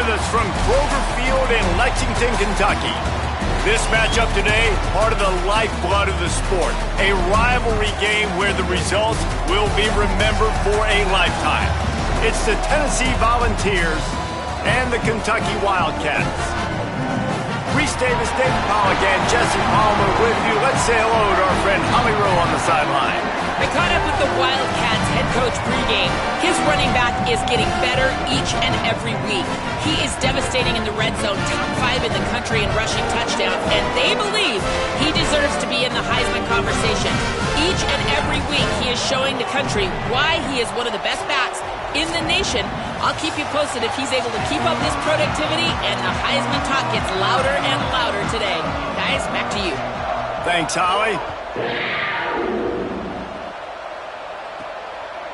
with us from Kroger Field in Lexington, Kentucky. This matchup today, part of the lifeblood of the sport. A rivalry game where the results will be remembered for a lifetime. It's the Tennessee Volunteers and the Kentucky Wildcats. Reese Davis, David Pollack, and Jesse Palmer with you. Let's say hello to our friend Holly Rowe on the sideline. I caught up with the Wildcats head coach pregame. His running back is getting better each and every week. He is devastating in the red zone, top 5 in the country in rushing touchdowns, and they believe he deserves to be in the Heisman conversation. Each and every week he is showing the country why he is one of the best backs in the nation. I'll keep you posted if he's able to keep up this productivity, and the Heisman talk gets louder and louder today. Guys, back to you. Thanks, Holly.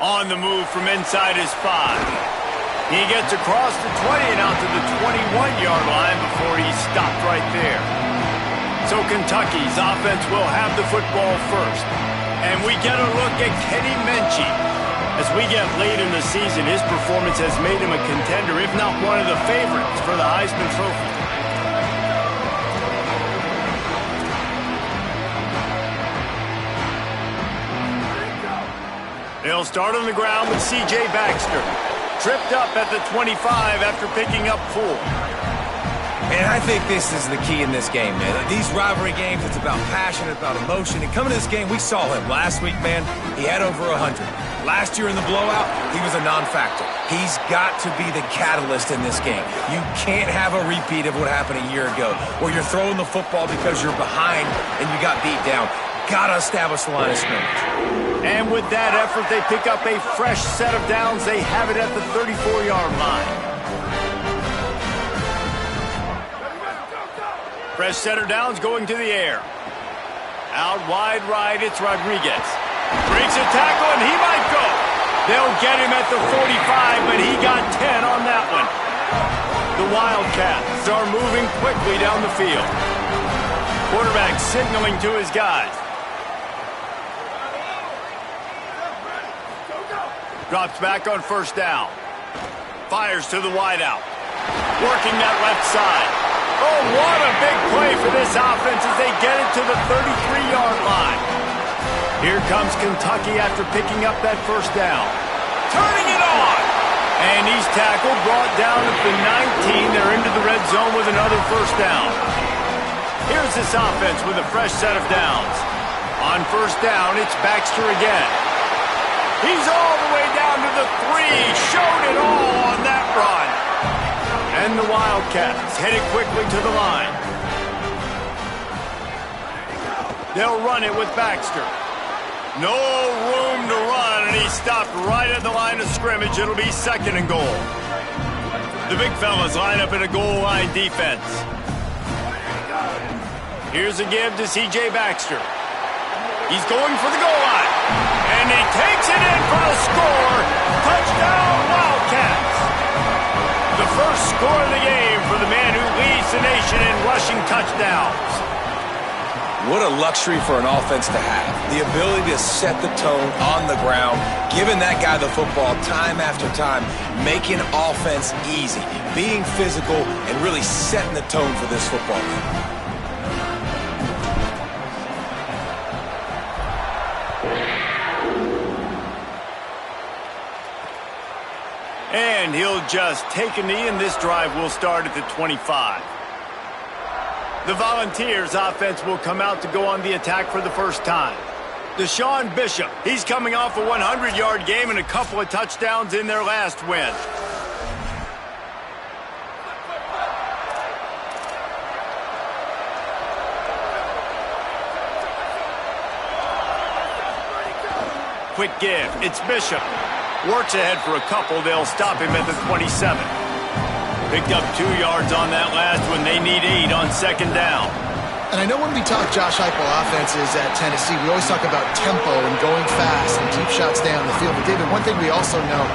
On the move from inside his 5. He gets across the 20 and out to the 21-yard line before he's stopped right there. So Kentucky's offense will have the football first. And we get a look at Kenny Menchie. As we get late in the season, his performance has made him a contender, if not one of the favorites, for the Heisman Trophy. They'll start on the ground with C.J. Baxter. Tripped up at the 25 after picking up 4. And I think this is the key in this game, man. These rivalry games, it's about passion, it's about emotion. And coming to this game, we saw him last week, man. He had over 100. Last year in the blowout, he was a non-factor. He's got to be the catalyst in this game. You can't have a repeat of what happened a year ago, where you're throwing the football because you're behind and you got beat down. Gotta establish the line of scrimmage. And with that effort, they pick up a fresh set of downs. They have it at the 34-yard line. Fresh set of downs going to the air. Out wide right, it's Rodriguez. Breaks a tackle, and he might go. They'll get him at the 45, but he got 10 on that one. The Wildcats are moving quickly down the field. Quarterback signaling to his guys. Drops back on first down. Fires to the wideout. Working that left side. Oh, what a big play for this offense as they get it to the 33-yard line. Here comes Kentucky after picking up that first down. Turning it on. And he's tackled, brought down at the 19. They're into the red zone with another first down. Here's this offense with a fresh set of downs. On first down, it's Baxter again. He's all the way down to the 3. Showed it all on that run. And the Wildcats headed quickly to the line. They'll run it with Baxter. No room to run, and he stopped right at the line of scrimmage. It'll be 2nd and goal. The big fellas line up in a goal line defense. Here's a give to C.J. Baxter. He's going for the goal line. And he takes it in for the score. Touchdown, Wildcats. The first score of the game for the man who leads the nation in rushing touchdowns. What a luxury for an offense to have. The ability to set the tone on the ground, giving that guy the football time after time, making offense easy, being physical, and really setting the tone for this football game. And he'll just take a knee, and this drive will start at the 25. The Volunteers offense will come out to go on the attack for the first time. Deshaun Bishop, he's coming off a 100-yard game and a couple of touchdowns in their last win. Quick give, it's Bishop. Works ahead for a couple. They'll stop him at the 27. Picked up 2 yards on that last one. They need 8 on 2nd down. And I know when we talk Josh Heupel offenses at Tennessee, we always talk about tempo and going fast and deep shots down the field. But, David, one thing we also know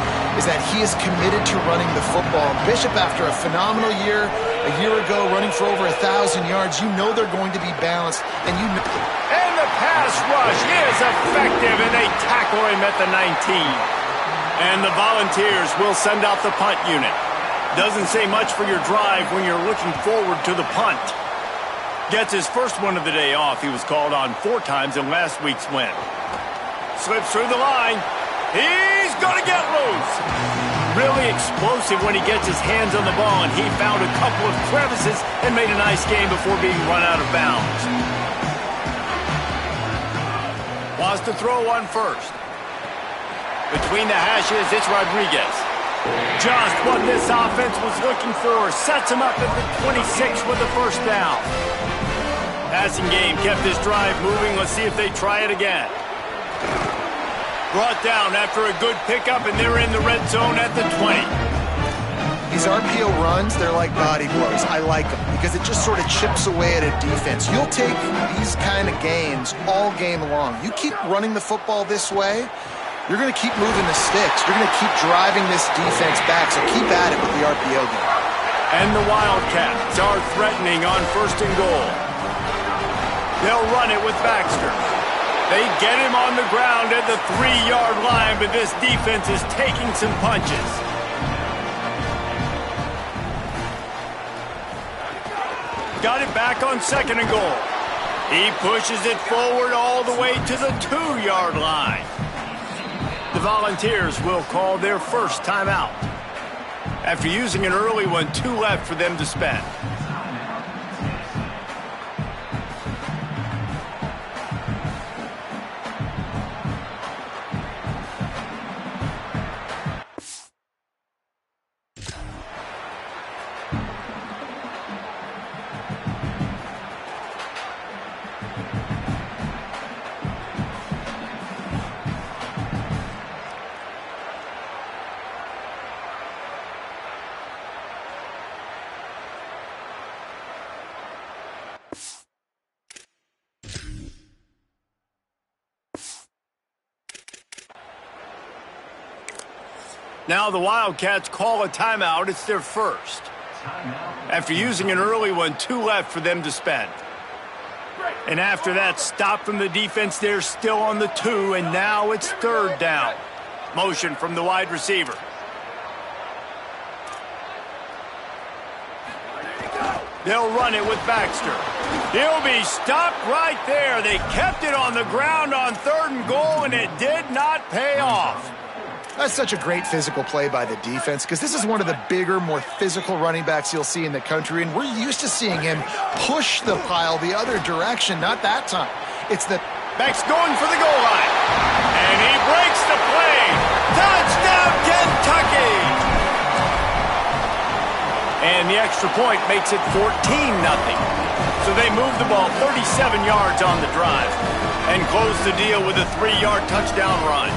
is that he is committed to running the football. Bishop, after a phenomenal year, a year ago, running for over 1,000 yards, you know they're going to be balanced. And you know... And the pass rush is effective, and they tackle him at the 19. And the Volunteers will send out the punt unit. Doesn't say much for your drive when you're looking forward to the punt. Gets his first one of the day off. He was called on 4 times in last week's win. Slips through the line. He's going to get loose. Really explosive when he gets his hands on the ball, and he found a couple of crevices and made a nice game before being run out of bounds. Wants to throw one first. Between the hashes, it's Rodriguez. Just what this offense was looking for. Sets him up at the 26 with the first down. Passing game kept this drive moving. Let's see if they try it again. Brought down after a good pickup, and they're in the red zone at the 20. These RPO runs, they're like body blows. I like them because it just sort of chips away at a defense. You'll take these kind of gains all game long. You keep running the football this way, you're going to keep moving the sticks. You're going to keep driving this defense back, so keep at it with the RPO game. And the Wildcats are threatening on 1st and goal. They'll run it with Baxter. They get him on the ground at the 3-yard line, but this defense is taking some punches. Got it back on 2nd and goal. He pushes it forward all the way to the 2-yard line. The Volunteers will call their first timeout. After using an early one, 2 left for them to spend. Now the Wildcats call a timeout. It's their first. After using an early one, 2 left for them to spend. And after that stop from the defense, they're still on the 2, and now it's 3rd down. Motion from the wide receiver. They'll run it with Baxter. He'll be stopped right there. They kept it on the ground on 3rd and goal, and it did not pay off. That's such a great physical play by the defense because this is one of the bigger, more physical running backs you'll see in the country, and we're used to seeing him push the pile the other direction. Not that time. It's the Beck's going for the goal line, and he breaks the play. Touchdown, Kentucky! And the extra point makes it 14-0. So they move the ball 37 yards on the drive and close the deal with a 3-yard touchdown run.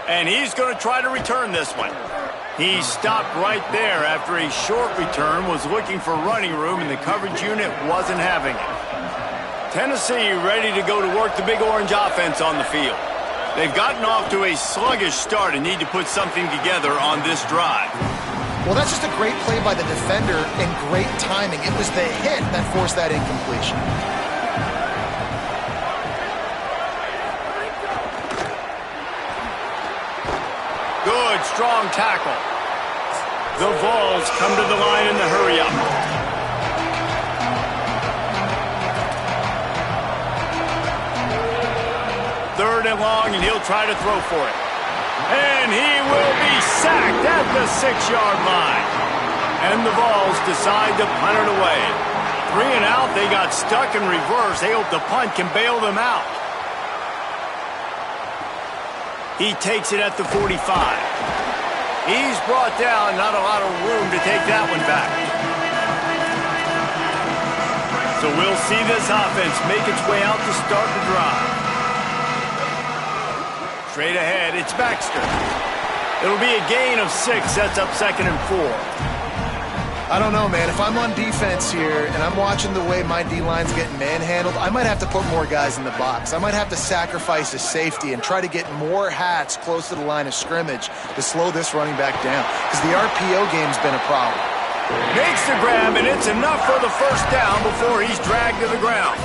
And he's going to try to return this one. He stopped right there after a short return, was looking for running room, and the coverage unit wasn't having it. Tennessee ready to go to work the Big Orange offense on the field. They've gotten off to a sluggish start and need to put something together on this drive. Well, that's just a great play by the defender and great timing. It was the hit that forced that incompletion. Good, strong tackle. The Vols come to the line in the hurry-up. Third and long, and he'll try to throw for it. And he will be sacked at the 6-yard line. And the Vols decide to punt it away. 3 and out, they got stuck in reverse. They hope the punt can bail them out. He takes it at the 45. He's brought down, not a lot of room to take that one back. So we'll see this offense make its way out to start the drive. Straight ahead, it's Baxter. It'll be a gain of 6, sets up 2nd and 4. I don't know, man. If I'm on defense here and I'm watching the way my D-line's getting manhandled, I might have to put more guys in the box. I might have to sacrifice a safety and try to get more hats close to the line of scrimmage to slow this running back down because the RPO game's been a problem. Makes the grab, and it's enough for the first down before he's dragged to the ground.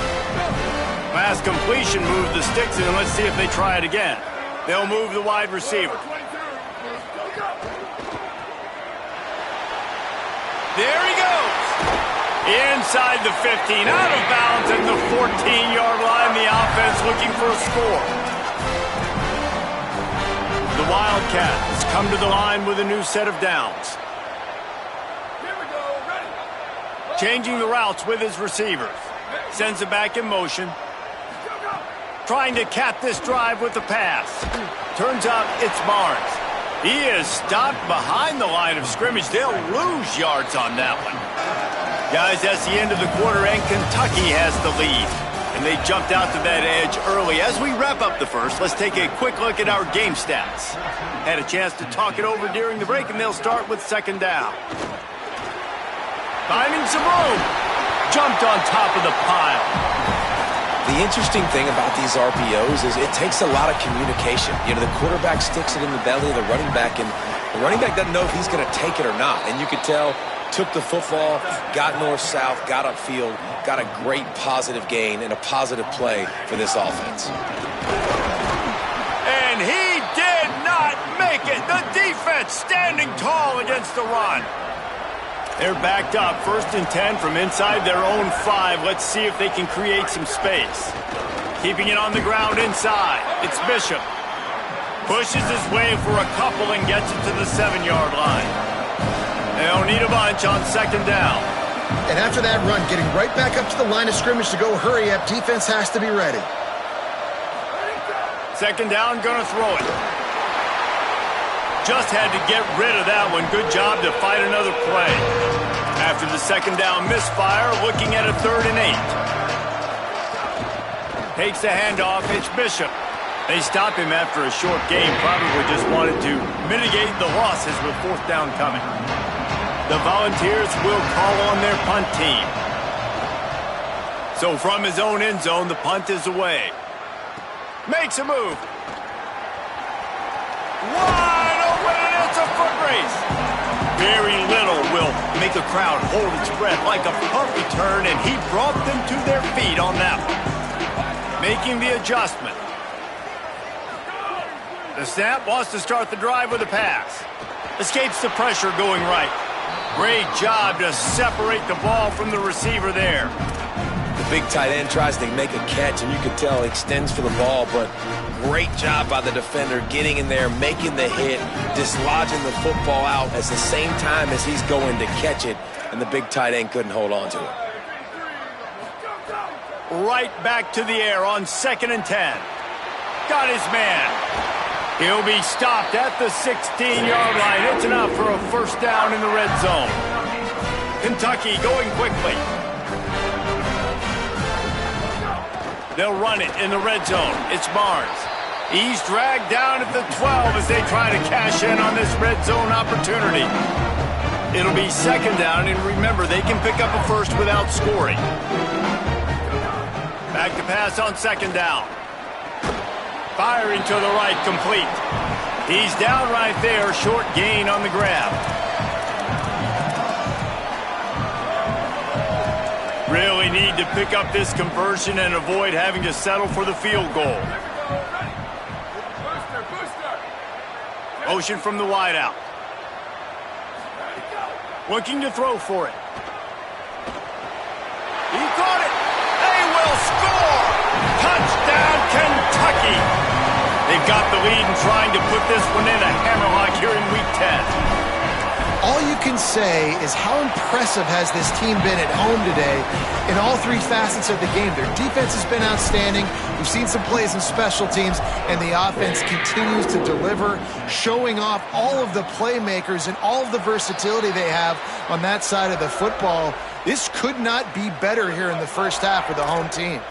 Last completion moved the sticks in. Let's see if they try it again. They'll move the wide receiver. There he goes. Inside the 15, out of bounds at the 14-yard line. The offense looking for a score. The Wildcats come to the line with a new set of downs. Changing the routes with his receivers. Sends it back in motion. Trying to cap this drive with the pass. Turns out it's Barnes. He is stopped behind the line of scrimmage. They'll lose yards on that one. Guys, that's the end of the quarter, and Kentucky has the lead. And they jumped out to that edge early. As we wrap up the first, let's take a quick look at our game stats. Had a chance to talk it over during the break, and they'll start with second down. Finding some room. Jumped on top of the pile. The interesting thing about these RPOs is it takes a lot of communication. You know, the quarterback sticks it in the belly of the running back, and the running back doesn't know if he's going to take it or not. And you could tell, took the football, got north-south, got upfield, got a great positive gain and a positive play for this offense. And he did not make it. The defense standing tall against the run. They're backed up, 1st and 10 from inside their own 5. Let's see if they can create some space. Keeping it on the ground inside. It's Bishop. Pushes his way for a couple and gets it to the 7-yard line. They'll need a bunch on second down. And after that run, getting right back up to the line of scrimmage to go hurry up, defense has to be ready. Second down, gonna throw it. Just had to get rid of that one. Good job to fight another play. After the second down misfire, looking at a 3rd and 8. Takes the handoff. It's Bishop. They stop him after a short game. Probably just wanted to mitigate the losses with 4th down coming. The Volunteers will call on their punt team. So from his own end zone, the punt is away. Makes a move. Wide open, and it's a foot race. Very little will make a crowd hold its breath like a punt return, and he brought them to their feet on that one. Making the adjustment. The snap wants to start the drive with a pass. Escapes the pressure going right. Great job to separate the ball from the receiver there. The big tight end tries to make a catch, and you can tell he extends for the ball, but great job by the defender getting in there, making the hit, dislodging the football out at the same time as he's going to catch it, and the big tight end couldn't hold on to it. Right back to the air on 2nd and 10. Got his man. He'll be stopped at the 16-yard line. It's enough for a first down in the red zone. Kentucky going quickly. They'll run it in the red zone. It's Barnes. He's dragged down at the 12 as they try to cash in on this red zone opportunity. It'll be second down, and remember, they can pick up a first without scoring. Back to pass on second down. Firing to the right, complete. He's down right there, short gain on the grab. Really need to pick up this conversion and avoid having to settle for the field goal. Motion from the wideout. Looking to throw for it. He caught it. They will score. Touchdown, Kentucky. They've got the lead and trying to put this one in a hammerlock here in Week 10. All you can say is how impressive has this team been at home today in all 3 facets of the game. Their defense has been outstanding. We've seen some plays in special teams, and the offense continues to deliver, showing off all of the playmakers and all of the versatility they have on that side of the football. This could not be better here in the first half for the home team.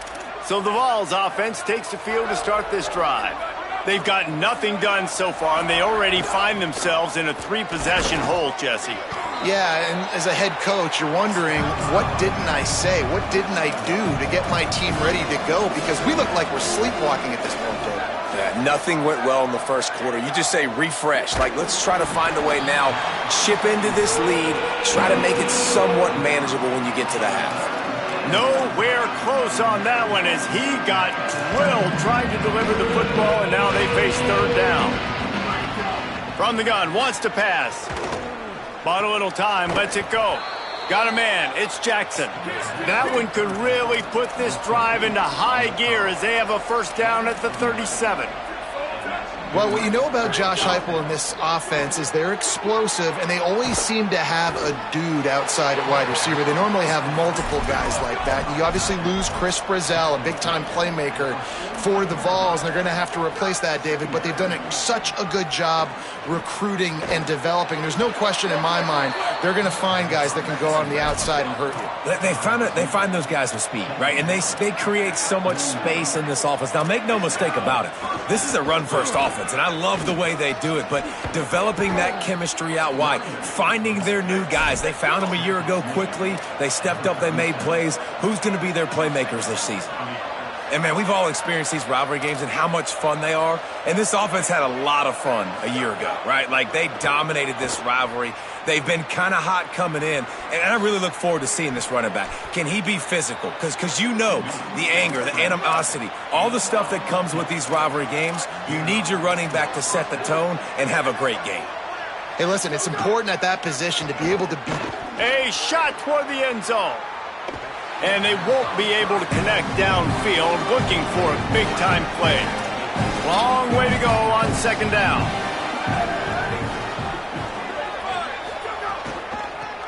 So the Vols offense takes the field to start this drive. They've got nothing done so far, and they already find themselves in a 3-possession hole, Jesse. Yeah, and as a head coach, you're wondering, what didn't I say? What didn't I do to get my team ready to go? Because we look like we're sleepwalking at this point, Dave. Yeah, nothing went well in the first quarter. You just say refresh. Like, let's try to find a way now, chip into this lead, try to make it somewhat manageable when you get to the half. Nowhere close on that one as he got drilled trying to deliver the football, and now they face third down. From the gun, wants to pass. Bought a little time, lets it go. Got a man, it's Jackson. That one could really put this drive into high gear as they have a first down at the 37. Well, what you know about Josh Heupel in this offense is they're explosive, and they always seem to have a dude outside at wide receiver. They normally have multiple guys like that. You obviously lose Chris Brazzell, a big-time playmaker for the Vols, and they're going to have to replace that, David, but they've done such a good job recruiting and developing. There's no question in my mind they're going to find guys that can go on the outside and hurt you. They find those guys with speed, right? And they create so much space in this offense. Now, make no mistake about it. This is a run-first offense, and I love the way they do it, but developing that chemistry out wide, finding their new guys. They found them a year ago quickly. They stepped up. They made plays. Who's going to be their playmakers this season? And, man, we've all experienced these rivalry games and how much fun they are. And this offense had a lot of fun a year ago, right? Like, they dominated this rivalry. They've been kind of hot coming in. And I really look forward to seeing this running back. Can he be physical? Because you know the anger, the animosity, all the stuff that comes with these rivalry games, you need your running back to set the tone and have a great game. Hey, listen, it's important at that position to be able to beat. A shot toward the end zone. And they won't be able to connect downfield, looking for a big-time play. Long way to go on second down.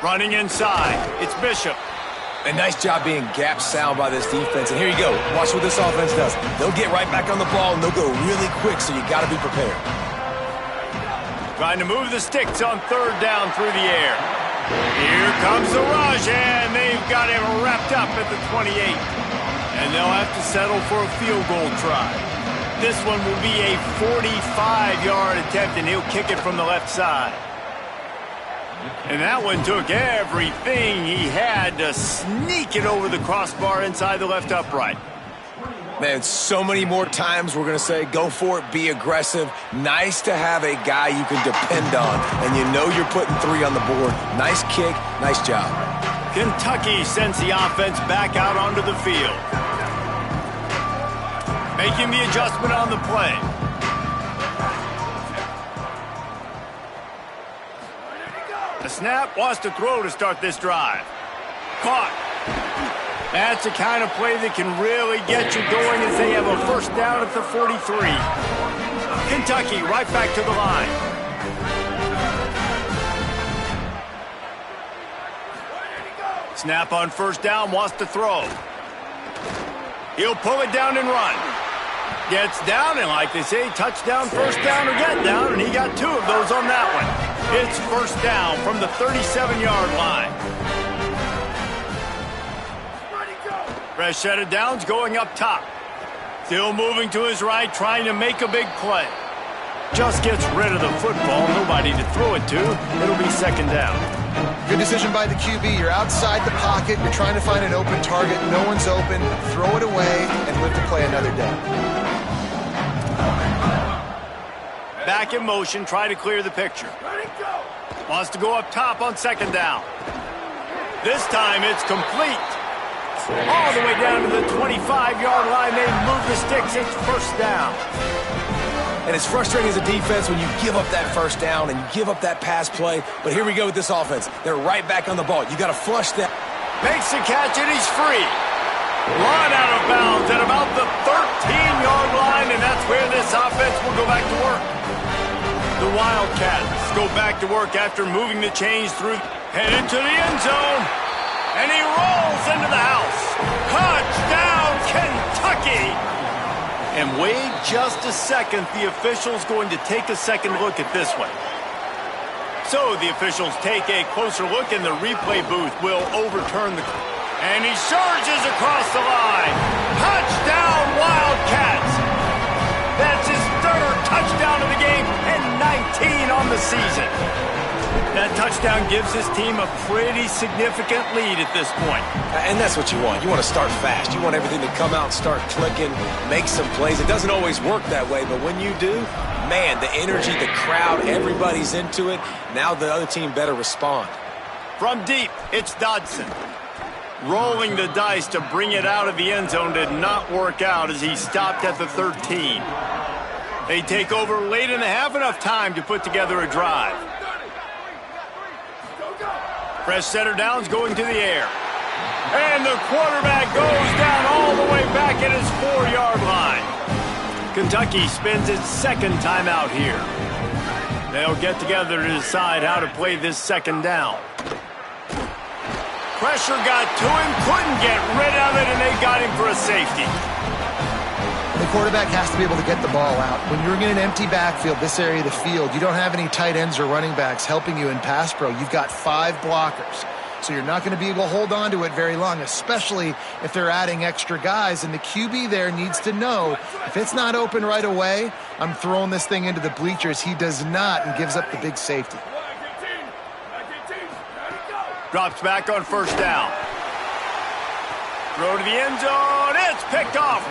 Running inside, it's Bishop. A nice job being gap sound by this defense. And here you go. Watch what this offense does. They'll get right back on the ball, and they'll go really quick, so you got to be prepared. Trying to move the sticks on third down through the air. Here comes the rush, and they've got him wrapped up at the 28. And they'll have to settle for a field goal try. This one will be a 45-yard attempt, and he'll kick it from the left side. And that one took everything he had to sneak it over the crossbar inside the left upright. Man, so many more times we're going to say, go for it, be aggressive. Nice to have a guy you can depend on, and you know you're putting 3 on the board. Nice kick, nice job. Kentucky sends the offense back out onto the field. Making the adjustment on the play. The snap, wants to throw to start this drive. Caught. That's the kind of play that can really get you going as they have a first down at the 43. Kentucky right back to the line. Snap on first down, wants to throw. He'll pull it down and run. Gets down, and like they say, touchdown, first down, or get down, and he got 2 of those on that one. It's first down from the 37-yard line. Fresh set of downs going up top. Still moving to his right, trying to make a big play. Just gets rid of the football, nobody to throw it to. It'll be second down. Good decision by the QB. You're outside the pocket. You're trying to find an open target. No one's open. Throw it away and live to play another day. Back in motion, try to clear the picture. Wants to go up top on second down. This time it's complete. All the way down to the 25-yard line. They move the sticks. It's first down. And it's frustrating as a defense when you give up that first down and you give up that pass play. But here we go with this offense. They're right back on the ball. You got to flush that. Makes the catch, and he's free. Run out of bounds at about the 13-yard line, and that's where this offense will go back to work. The Wildcats go back to work after moving the chains through. Headed to the end zone. And he rolls into the house. Touchdown, Kentucky! And wait just a second. The official's going to take a second look at this one. So the officials take a closer look, and the replay booth will overturn the... And he surges across the line. Touchdown, Wildcats! That's his 3rd touchdown of the game and 19 on the season. That touchdown gives his team a pretty significant lead at this point. And that's what you want. You want to start fast. You want everything to come out and start clicking, make some plays. It doesn't always work that way, but when you do, man, the energy, the crowd, everybody's into it. Now the other team better respond. From deep, it's Dodson. Rolling the dice to bring it out of the end zone did not work out as he stopped at the 13. They take over late in the half, enough time to put together a drive. Fresh center downs going to the air. And the quarterback goes down all the way back at his 4-yard line. Kentucky spends its second timeout here. They'll get together to decide how to play this second down. Pressure got to him, couldn't get rid of it, and they got him for a safety. The quarterback has to be able to get the ball out. When you're in an empty backfield, this area of the field, you don't have any tight ends or running backs helping you in pass pro. You've got 5 blockers. So you're not going to be able to hold on to it very long, especially if they're adding extra guys. And the QB there needs to know, if it's not open right away, I'm throwing this thing into the bleachers. He does not and gives up the big safety. Drops back on first down. Throw to the end zone. It's picked off.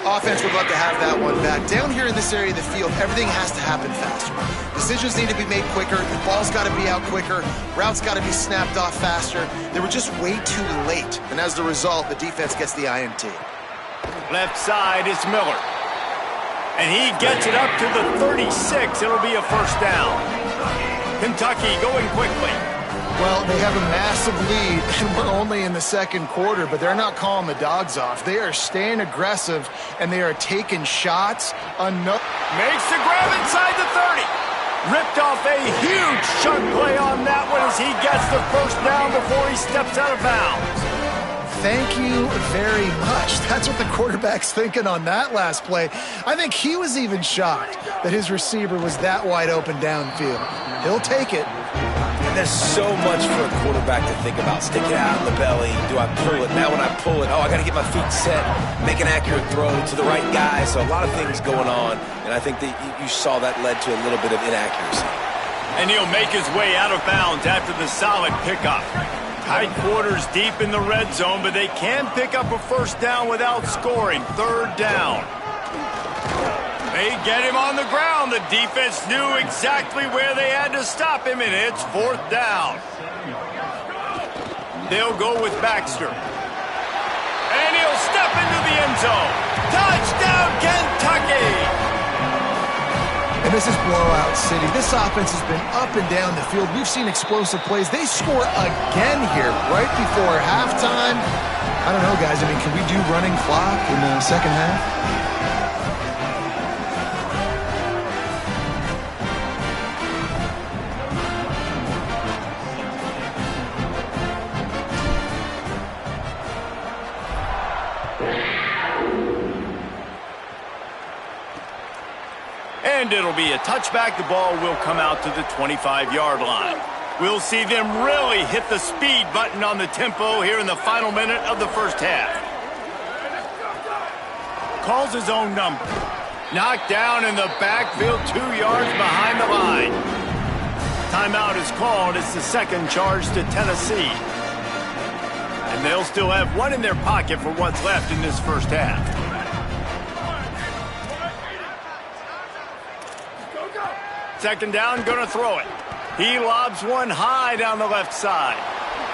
Offense would love to have that one back. Down here in this area of the field, everything has to happen faster. Decisions need to be made quicker. The ball's got to be out quicker. Routes got to be snapped off faster. They were just way too late. And as the result, the defense gets the INT. Left side, it's Miller. And he gets it up to the 36. It'll be a first down. Kentucky going quickly. Well, they have a massive lead, and we're only in the second quarter, but they're not calling the dogs off. They are staying aggressive, and they are taking shots. Makes the grab inside the 30. Ripped off a huge chunk play on that one as he gets the first down before he steps out of bounds. Thank you very much. That's what the quarterback's thinking on that last play. I think he was even shocked that his receiver was that wide open downfield. He'll take it. There's so much for a quarterback to think about. Stick it out in the belly. Do I pull it? Now when I pull it, I got to get my feet set, make an accurate throw to the right guy. So a lot of things going on, and I think that you saw that led to a little bit of inaccuracy. And he'll make his way out of bounds after the solid pickup. Tight quarters deep in the red zone, but they can pick up a first down without scoring. Third down. They get him on the ground. The defense knew exactly where they had to stop him, and it's fourth down. They'll go with Baxter. And he'll step into the end zone. Touchdown, Kentucky! And this is blowout city. This offense has been up and down the field. We've seen explosive plays. They score again here right before halftime. I don't know, guys. I mean, can we do running clock in the second half? And it'll be a touchback. The ball will come out to the 25-yard line. We'll see them really hit the speed button on the tempo here in the final minute of the first half. Calls his own number. Knocked down in the backfield 2 yards behind the line. Timeout is called. It's the second charge to Tennessee. And they'll still have one in their pocket for what's left in this first half. Second down, gonna throw it. He lobs one high down the left side.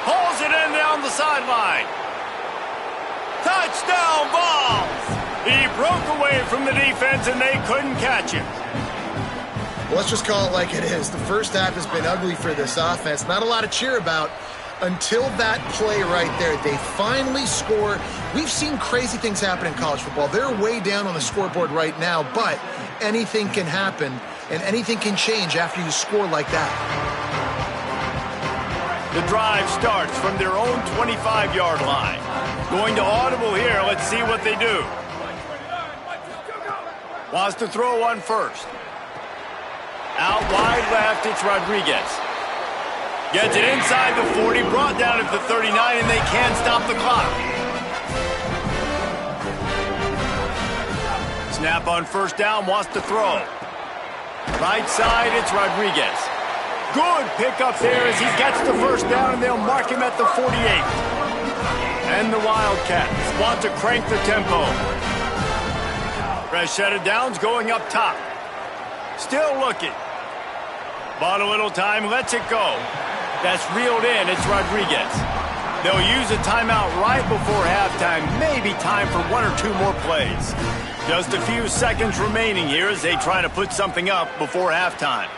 Pulls it in down the sideline. Touchdown, Vols! He broke away from the defense and they couldn't catch him. Well, let's just call it like it is. The first half has been ugly for this offense. Not a lot to cheer about until that play right there. They finally score. We've seen crazy things happen in college football. They're way down on the scoreboard right now, but anything can happen. And anything can change after you score like that. The drive starts from their own 25-yard line. Going to audible here. Let's see what they do. Wants to throw one first. Out wide left, it's Rodriguez. Gets it inside the 40, brought down at the 39, and they can't stop the clock. Snap on first down, wants to throw. Right side, it's Rodriguez. Good pickup there as he gets the first down, and they'll mark him at the 48. And the Wildcats want to crank the tempo. Fresh set of downs going up top. Still looking. Bought a little time, lets it go. That's reeled in, it's Rodriguez. They'll use a timeout right before halftime, maybe time for one or two more plays. Just a few seconds remaining here as they try to put something up before halftime.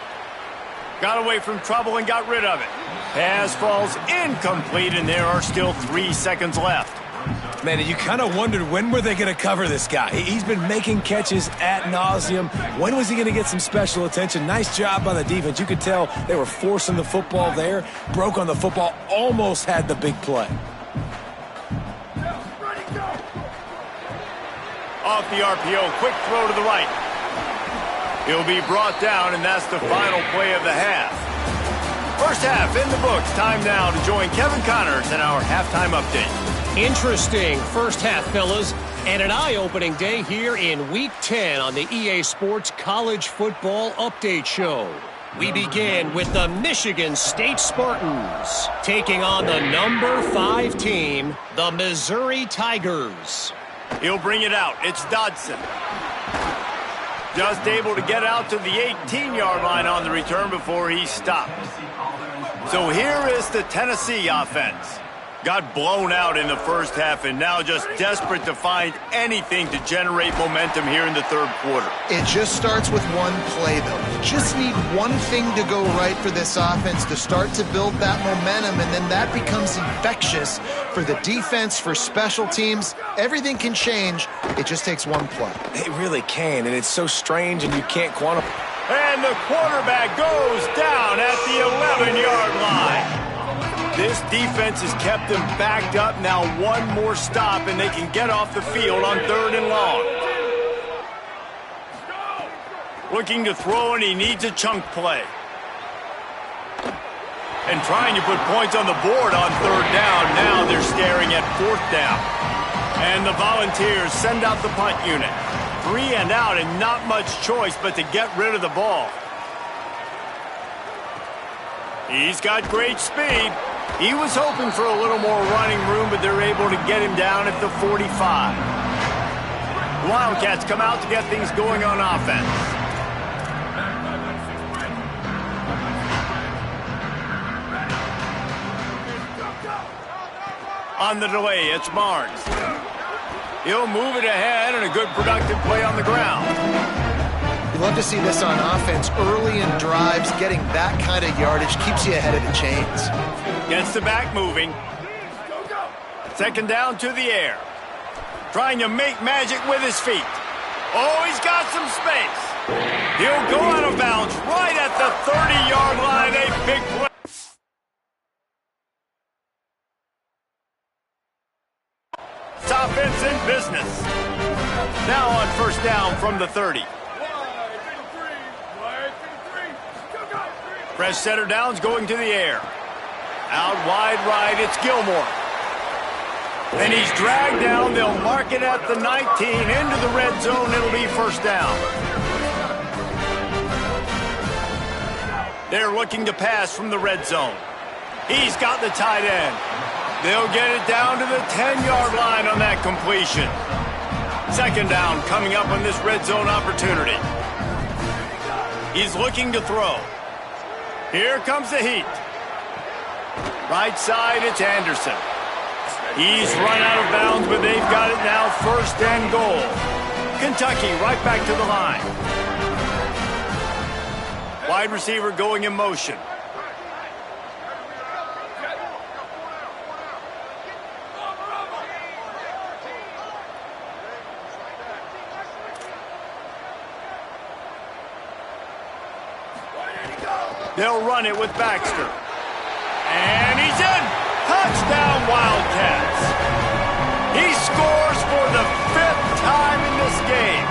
Got away from trouble and got rid of it. Pass falls incomplete, and there are still 3 seconds left. Man, you kind of wondered when were they going to cover this guy. He's been making catches ad nauseum. When was he going to get some special attention? Nice job by the defense. You could tell they were forcing the football there. Broke on the football, almost had the big play. Off the RPO, quick throw to the right. He'll be brought down, and that's the final play of the half. First half in the books. Time now to join Kevin Connors in our halftime update. Interesting first half, fellas, and an eye-opening day here in Week 10 on the EA Sports College Football Update Show. We begin with the Michigan State Spartans taking on the number 5 team, the Missouri Tigers. He'll bring it out. It's Dodson. Just able to get out to the 18-yard line on the return before he stopped. So here is the Tennessee offense. Got blown out in the first half and now just desperate to find anything to generate momentum here in the third quarter. It just starts with one play, though. You just need one thing to go right for this offense to start to build that momentum, and then that becomes infectious for the defense, for special teams. Everything can change. It just takes one play. It really can, and it's so strange and you can't quantify. And the quarterback goes down at the 11-yard line. This defense has kept them backed up. Now one more stop, and they can get off the field on 3rd and long. Looking to throw, and he needs a chunk play. And trying to put points on the board on 3rd down. Now they're staring at 4th down. And the Volunteers send out the punt unit. 3 and out, and not much choice but to get rid of the ball. He's got great speed. He was hoping for a little more running room, but they're able to get him down at the 45. The Wildcats come out to get things going on offense. On the delay, it's Barnes. He'll move it ahead, and a good productive play on the ground. You love to see this on offense. Early in drives, getting that kind of yardage keeps you ahead of the chains. Gets the back moving. 2nd down to the air. Trying to make magic with his feet. Oh, he's got some space. He'll go out of bounds right at the 30-yard line. A big play. It's offense in business. Now on 1st down from the 30. Fresh setter downs going to the air. Out wide right, it's Gilmore. And he's dragged down. They'll mark it at the 19. Into the red zone, it'll be 1st down. They're looking to pass from the red zone. He's got the tight end. They'll get it down to the 10-yard line on that completion. 2nd down coming up on this red zone opportunity. He's looking to throw. Here comes the heat. Right side, it's Anderson. He's run out of bounds, but they've got it now 1st and goal. Kentucky right back to the line. Wide receiver going in motion. They'll run it with Baxter. And he's in! Touchdown, Wildcats! He scores for the 5th time in this game.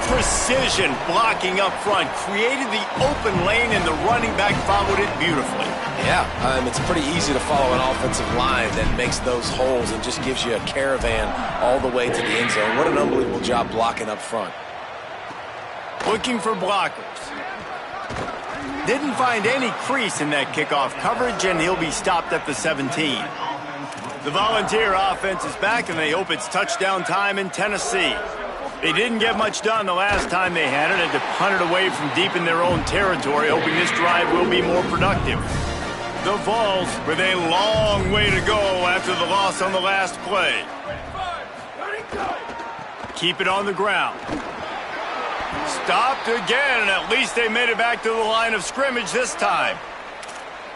Precision blocking up front created the open lane, and the running back followed it beautifully. Yeah, it's pretty easy to follow an offensive line that makes those holes and just gives you a caravan all the way to the end zone. What an unbelievable job blocking up front. Looking for blockers. Didn't find any crease in that kickoff coverage, and he'll be stopped at the 17. The Volunteer offense is back, and they hope it's touchdown time in Tennessee. They didn't get much done the last time they had it, and to punt it away from deep in their own territory, hoping this drive will be more productive. The Vols with a long way to go after the loss on the last play. Keep it on the ground. Stopped again, and at least they made it back to the line of scrimmage this time.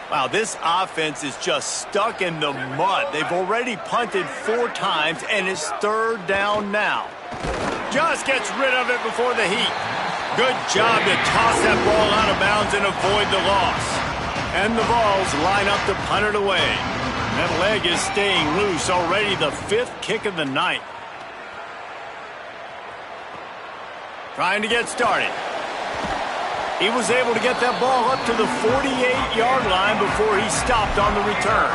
Wow, this offense is just stuck in the mud. They've already punted 4 times, and it's 3rd down now. Just gets rid of it before the heat. Good job to toss that ball out of bounds and avoid the loss. And the Vols line up to punt it away. That leg is staying loose, already the 5th kick of the night. Trying to get started. He was able to get that ball up to the 48-yard line before he stopped on the return.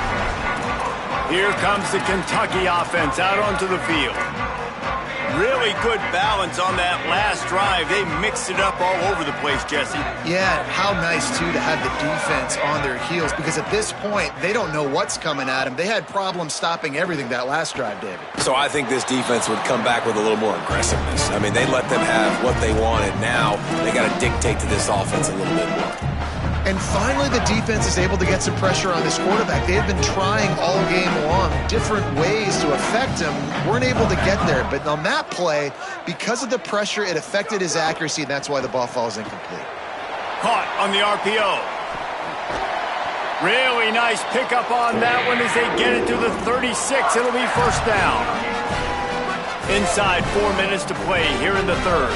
Here comes the Kentucky offense out onto the field. Really good balance on that last drive. They mixed it up all over the place, Jesse. Yeah, how nice, too, to have the defense on their heels, because at this point, they don't know what's coming at them. They had problems stopping everything that last drive, David. So I think this defense would come back with a little more aggressiveness. I mean, they let them have what they wanted. Now they got to dictate to this offense a little bit more. And finally, the defense is able to get some pressure on this quarterback. They have been trying all game long different ways to affect him. Weren't able to get there. But on that play, because of the pressure, it affected his accuracy, and that's why the ball falls incomplete. Caught on the RPO. Really nice pickup on that one as they get it to the 36. It'll be 1st down. Inside 4 minutes to play here in the 3rd.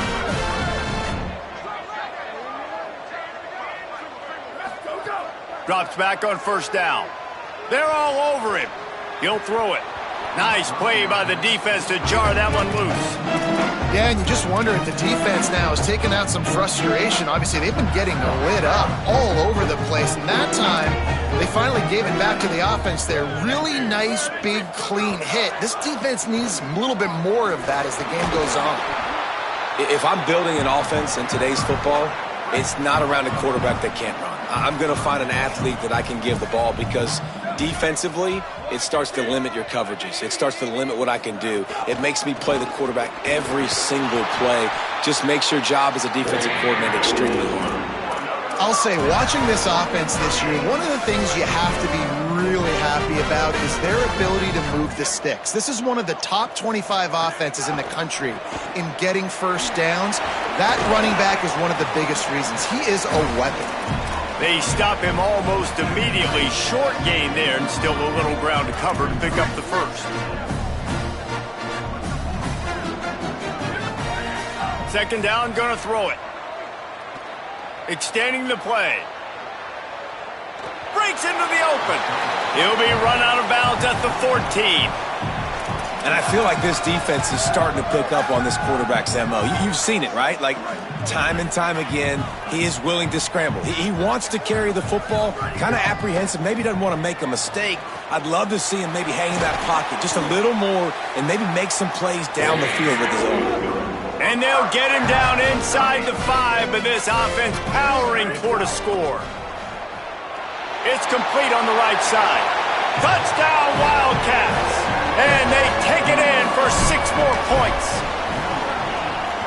Drops back on 1st down. They're all over him. He'll throw it. Nice play by the defense to jar that one loose. Yeah, and you just wonder if the defense now is taking out some frustration. Obviously, they've been getting lit up all over the place. And that time, they finally gave it back to the offense there. Really nice, big, clean hit. This defense needs a little bit more of that as the game goes on. If I'm building an offense in today's football, it's not around a quarterback that can't run. I'm going to find an athlete that I can give the ball, because defensively, it starts to limit your coverages. It starts to limit what I can do. It makes me play the quarterback every single play. Just makes your job as a defensive coordinator extremely hard. I'll say, watching this offense this year, one of the things you have to be really happy about is their ability to move the sticks. This is one of the top 25 offenses in the country in getting 1st downs. That running back is one of the biggest reasons. He is a weapon. They stop him almost immediately. Short gain there, and still a little ground to cover to pick up the 1st. 2nd down, gonna throw it. Extending the play. Breaks into the open. He'll be run out of bounds at the 14. And I feel like this defense is starting to pick up on this quarterback's MO. You've seen it, right? Like, time and time again, he is willing to scramble. He wants to carry the football, kind of apprehensive, maybe doesn't want to make a mistake. I'd love to see him maybe hang in that pocket just a little more and maybe make some plays down the field with his own. And they'll get him down inside the 5, but this offense powering toward a score. It's complete on the right side. Touchdown, Wildcats! And they take it in for 6 more points.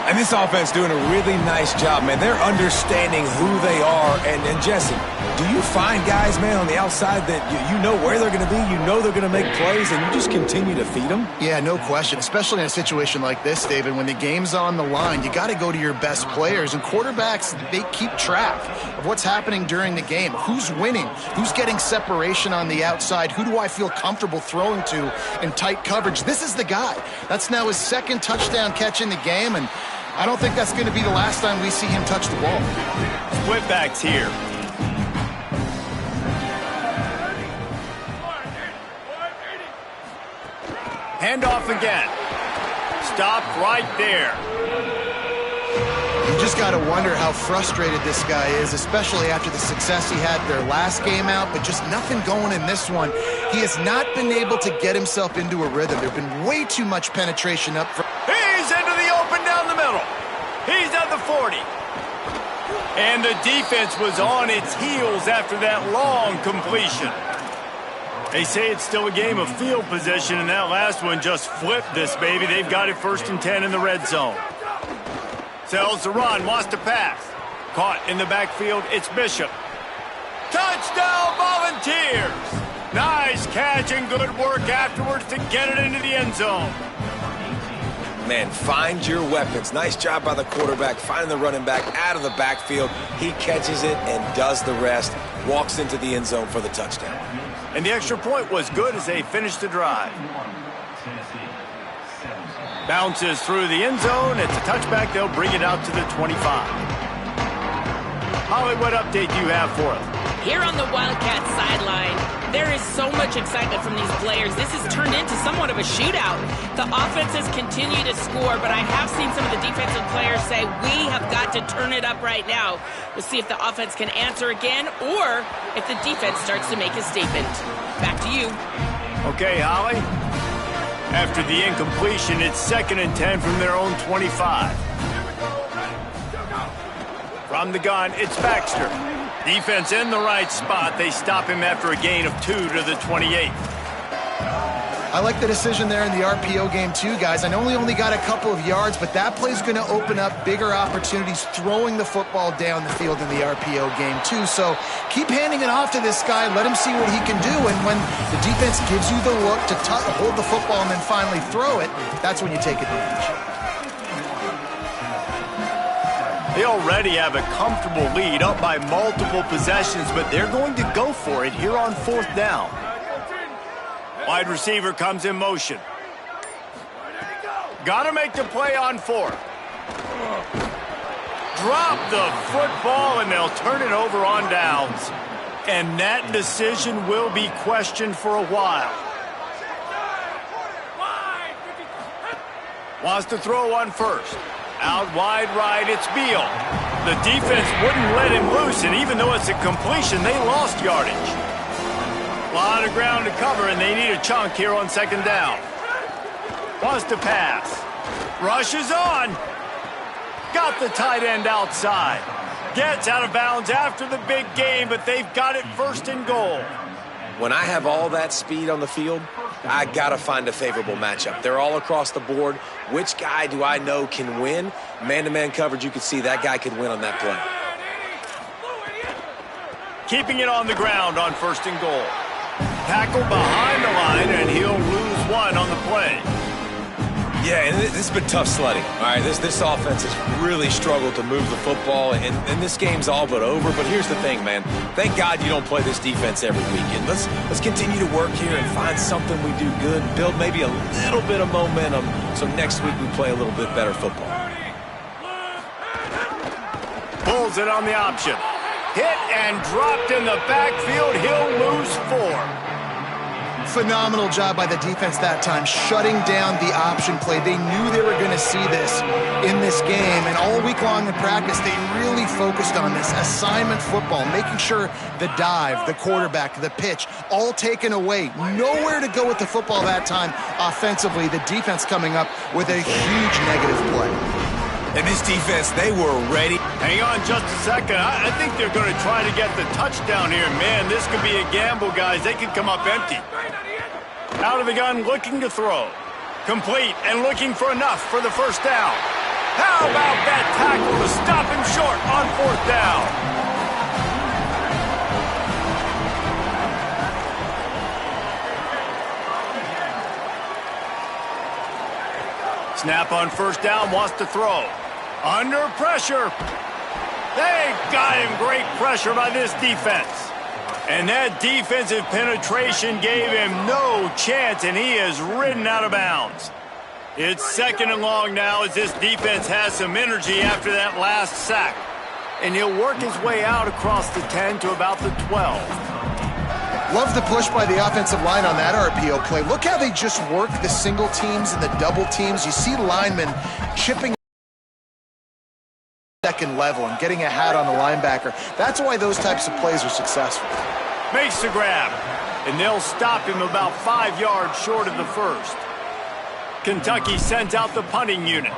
And this offense doing a really nice job, man. They're understanding who they are. And Jesse, do you find guys, man, on the outside that you know where they're going to be, you know they're going to make plays, and you just continue to feed them? Yeah, no question, especially in a situation like this, David. When the game's on the line, you got to go to your best players. And quarterbacks, they keep track of what's happening during the game. Who's winning? Who's getting separation on the outside? Who do I feel comfortable throwing to in tight coverage? This is the guy. That's now his 2nd touchdown catch in the game, and I don't think that's going to be the last time we see him touch the ball. Split backs here. Handoff again. Stopped right there. You just got to wonder how frustrated this guy is, especially after the success he had their last game out, but just nothing going in this one. He has not been able to get himself into a rhythm. There's been way too much penetration up front. He's into the open down the middle. He's at the 40. And the defense was on its heels after that long completion. They say it's still a game of field position, and that last one just flipped this baby. They've got it 1st and 10 in the red zone. Sells the run, wants to pass. Caught in the backfield, it's Bishop. Touchdown, Volunteers! Nice catch and good work afterwards to get it into the end zone. Man, find your weapons. Nice job by the quarterback, finding the running back out of the backfield. He catches it and does the rest. Walks into the end zone for the touchdown. And the extra point was good as they finished the drive. Bounces through the end zone. It's a touchback. They'll bring it out to the 25. Holly, what update do you have for us? Here on the Wildcats sideline, there is so much excitement from these players. This has turned into somewhat of a shootout. The offenses continue to score, but I have seen some of the defensive players say, we have got to turn it up right now. We'll see if the offense can answer again or if the defense starts to make a statement. Back to you. Okay, Holly. After the incompletion, it's 2nd and 10 from their own 25. From the gun, it's Baxter. Defense in the right spot. They stop him after a gain of 2 to the 28. I like the decision there in the RPO game too, guys. I know we only got a couple of yards, but that play's going to open up bigger opportunities throwing the football down the field in the RPO game too. So keep handing it off to this guy. Let him see what he can do. And when the defense gives you the look to hold the football and then finally throw it, that's when you take advantage. They already have a comfortable lead, up by multiple possessions, but they're going to go for it here on 4th down. Wide receiver comes in motion. Got to make the play on 4th. Drop the football, and they'll turn it over on downs. And that decision will be questioned for a while. Wants to throw on 1st. Out wide right, it's Beal. The defense wouldn't let him loose, and even though it's a completion, they lost yardage. A lot of ground to cover, and they need a chunk here on 2nd down. Wants to pass. Rushes on. Got the tight end outside. Gets out of bounds after the big game, but they've got it 1st and goal. When I have all that speed on the field, I got to find a favorable matchup. They're all across the board. Which guy do I know can win? Man-to-man coverage, you can see that guy can win on that play. Keeping it on the ground on 1st and goal. Tackle behind the line, and he'll lose 1 on the play. Yeah, and this has been tough sledding. All right, this offense has really struggled to move the football, and this game's all but over. But here's the thing, man. Thank God you don't play this defense every weekend. Let's continue to work here and find something we do good, build maybe a little bit of momentum so next week we play a little bit better football. Pulls it on the option. Hit and dropped in the backfield. He'll lose 4. Phenomenal job by the defense that time, shutting down the option play. They knew they were going to see this in this game, and all week long in practice, they really focused on this assignment football, making sure the dive, the quarterback, the pitch, all taken away. Nowhere to go with the football that time offensively. The defense coming up with a huge negative play. And this defense, they were ready. Hang on just a second. I think they're going to try to get the touchdown here. Man, this could be a gamble, guys. They could come up empty. Out of the gun, looking to throw. Complete and looking for enough for the 1st down. How about that tackle to stop him short on 4th down? Snap on 1st down, wants to throw. Under pressure. They got him. Great pressure by this defense. And that defensive penetration gave him no chance, and he is ridden out of bounds. It's 2nd and long now as this defense has some energy after that last sack. And he'll work his way out across the 10 to about the 12. Love the push by the offensive line on that RPO play. Look how they just work the single teams and the double teams. You see linemen chipping second level and getting a hat on the linebacker. That's why those types of plays are successful. Makes the grab, and they'll stop him about 5 yards short of the 1st. Kentucky sends out the punting unit.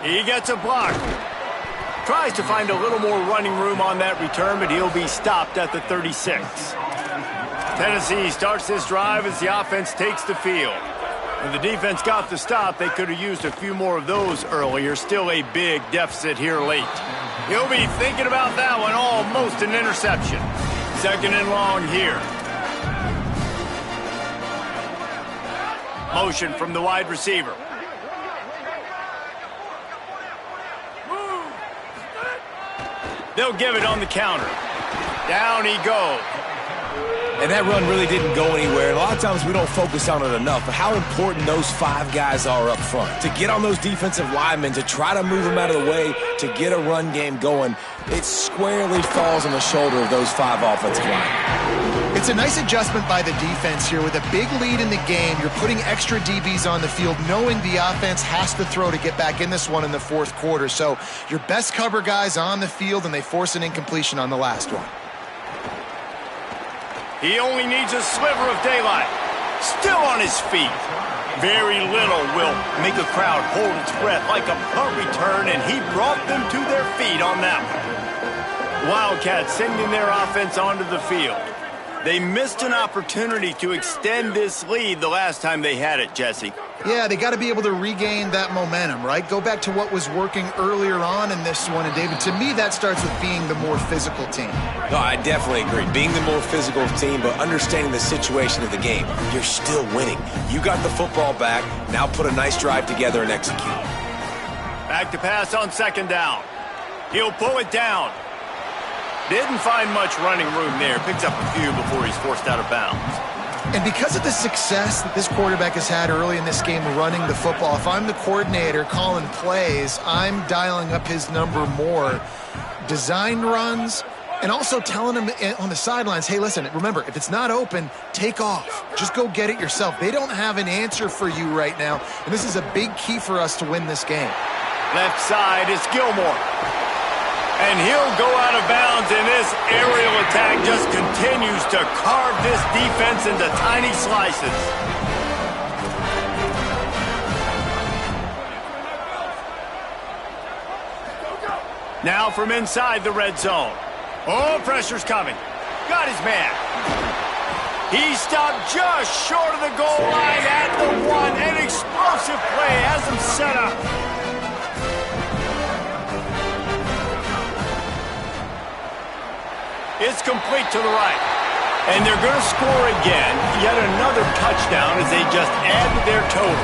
He gets a block. Tries to find a little more running room on that return, but he'll be stopped at the 36. Tennessee starts this drive as the offense takes the field. When the defense got the stop, they could have used a few more of those earlier. Still a big deficit here late. He'll be thinking about that one, almost an interception. 2nd and long here. Motion from the wide receiver. They'll give it on the counter. Down he goes. And that run really didn't go anywhere. And a lot of times we don't focus on it enough, but how important those 5 guys are up front. To get on those defensive linemen, to try to move them out of the way, to get a run game going, it squarely falls on the shoulder of those 5 offensive linemen. It's a nice adjustment by the defense here. With a big lead in the game, you're putting extra DBs on the field, knowing the offense has to throw to get back in this one in the 4th quarter. So your best cover guys on the field, and they force an incompletion on the last one. He only needs a sliver of daylight. Still on his feet. Very little will make a crowd hold its breath like a punt return, and he brought them to their feet on that one. Wildcats sending their offense onto the field. They missed an opportunity to extend this lead the last time they had it, Jesse. Yeah, they got to be able to regain that momentum, right? Go back to what was working earlier on in this one. And, David, to me, that starts with being the more physical team. No, I definitely agree. Being the more physical team, but understanding the situation of the game. You're still winning. You got the football back. Now put a nice drive together and execute. Back to pass on 2nd down. He'll pull it down. Didn't find much running room there. Picks up a few before he's forced out of bounds. And because of the success that this quarterback has had early in this game running the football, if I'm the coordinator calling plays, I'm dialing up his number more. Design runs, and also telling him on the sidelines, hey, listen, remember, if it's not open, take off. Just go get it yourself. They don't have an answer for you right now, and this is a big key for us to win this game. Left side is Gilmore. And he'll go out of bounds, and this aerial attack just continues to carve this defense into tiny slices. Now from inside the red zone. Oh, pressure's coming. Got his man. He stopped just short of the goal line at the 1. An explosive play has him set up. It's complete to the right. And they're going to score again. Yet another touchdown as they just add to their total.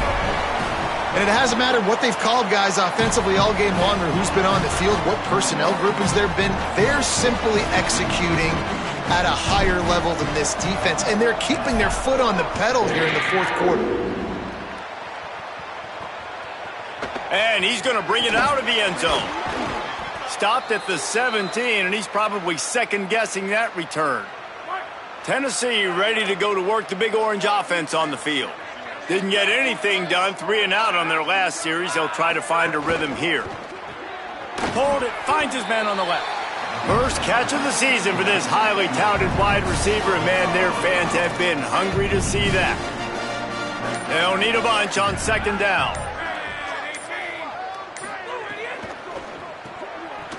And it hasn't mattered what they've called guys offensively all game long or who's been on the field, what personnel groupings there have been. They're simply executing at a higher level than this defense. And they're keeping their foot on the pedal here in the 4th quarter. And he's going to bring it out of the end zone. Stopped at the 17, and he's probably second-guessing that return. Tennessee ready to go to work the Big Orange offense on the field. Didn't get anything done, 3 and out on their last series. They'll try to find a rhythm here. Pulled it, finds his man on the left. First catch of the season for this highly touted wide receiver, and man, their fans have been hungry to see that. They'll need a bunch on 2nd down.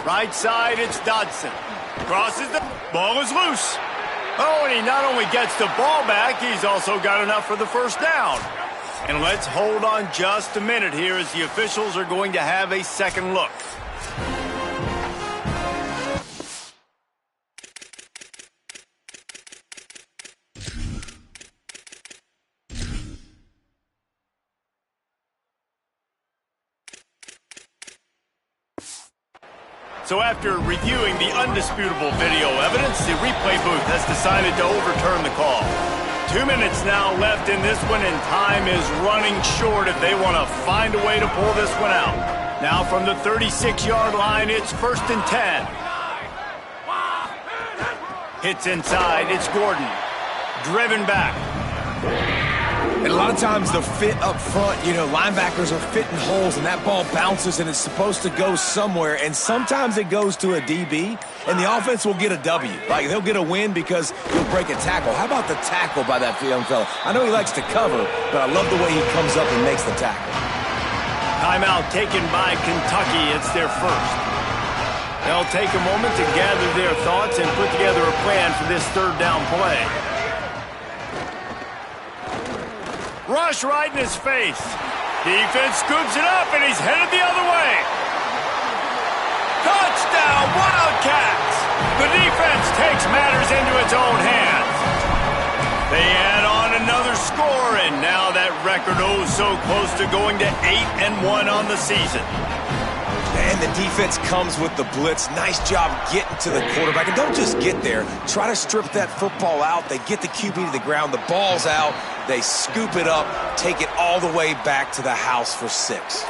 Right side, it's Dodson. Crosses the ball is loose. Oh, and he not only gets the ball back, he's also got enough for the 1st down. And let's hold on just a minute here as the officials are going to have a second look. So after reviewing the undisputable video evidence, the replay booth has decided to overturn the call. 2 minutes now left in this one, and time is running short if they want to find a way to pull this one out. Now from the 36-yard line, it's 1st and 10. Hits inside, it's Gordon. Driven back. And a lot of times the fit up front, linebackers are fitting holes and that ball bounces and it's supposed to go somewhere. And sometimes it goes to a DB and the offense will get a W. Like they'll get a win because he'll break a tackle. How about the tackle by that young fella? I know he likes to cover, but I love the way he comes up and makes the tackle. Timeout taken by Kentucky. It's their first. They'll take a moment to gather their thoughts and put together a plan for this third down play. Rush right in his face. Defense scoops it up, and he's headed the other way. Touchdown, Wildcats! The defense takes matters into its own hands. They add on another score, and now that record so close to going to 8-1 on the season. And the defense comes with the blitz. Nice job getting to the quarterback. And don't just get there. Try to strip that football out. They get the QB to the ground. The ball's out. They scoop it up, take it all the way back to the house for 6.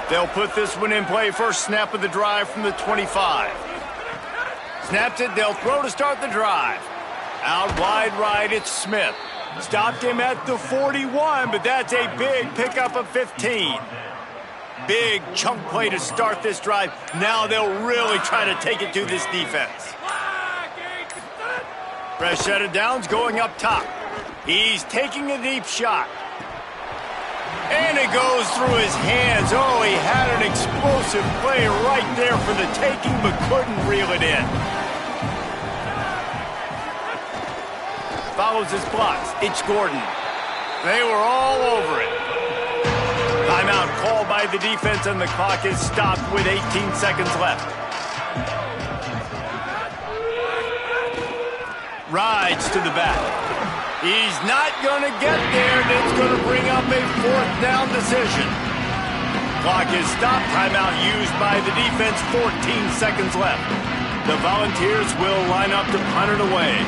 They'll put this one in play. First snap of the drive from the 25. Snapped it. They'll throw to start the drive. Out wide right, it's Smith. Stopped him at the 41, but that's a big pickup of 15. Big chunk play to start this drive. Now they'll really try to take it to this defense. Fresh set of downs going up top. He's taking a deep shot. And it goes through his hands. Oh, he had an explosive play right there for the taking, but couldn't reel it in. Follows his blocks. It's Gordon. They were all over it. Timeout called by the defense, and the clock is stopped with 18 seconds left. Rides to the back. He's not going to get there, and it's going to bring up a fourth down decision. Clock is stopped. Timeout used by the defense. 14 seconds left. The Volunteers will line up to punt it away.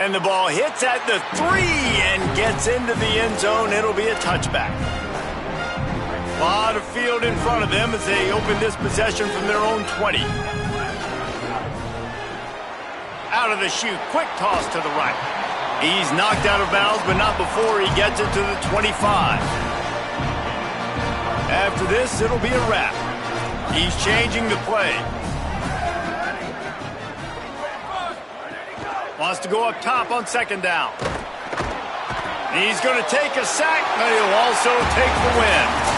And the ball hits at the 3 and gets into the end zone. It'll be a touchback. A lot of field in front of them as they open this possession from their own 20. Out of the chute, quick toss to the right. He's knocked out of bounds, but not before he gets it to the 25. After this, it'll be a wrap. He's changing the play. Wants to go up top on second down. He's going to take a sack, but he'll also take the win.